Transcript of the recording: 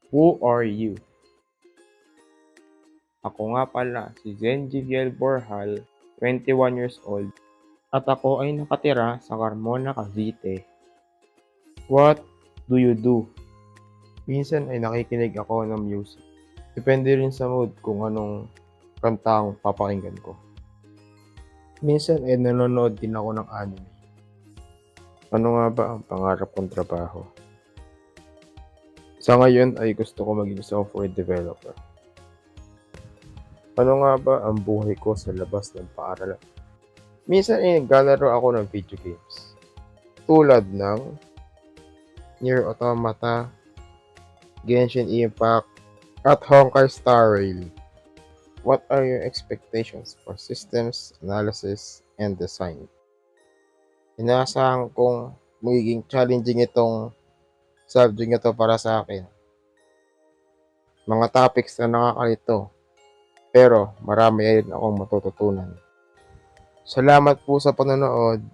Who are you? Ako nga pala si Zenjiviel Borjal, 21 years old, at ako ay nakatira sa Carmona, Cavite. What do you do? Minsan ay nakikinig ako ng music. Depende rin sa mood kung anong kanta ang papakinggan ko. Minsan ay nanonood din ako ng anime. Ano nga ba ang pangarap kong trabaho? Sa ngayon ay gusto ko maging software developer. Ano nga ba ang buhay ko sa labas ng paaralan? Minsan ay naglalaro ako ng video games. Tulad ng Nier Automata, Genshin Impact, at Honkai Star Rail. What are your expectations for systems, analysis, and design? Inaasahan kong magiging challenging itong subject ito para sa akin. Mga topics na nakakalito, pero marami rin akong matututunan. Salamat po sa panonood.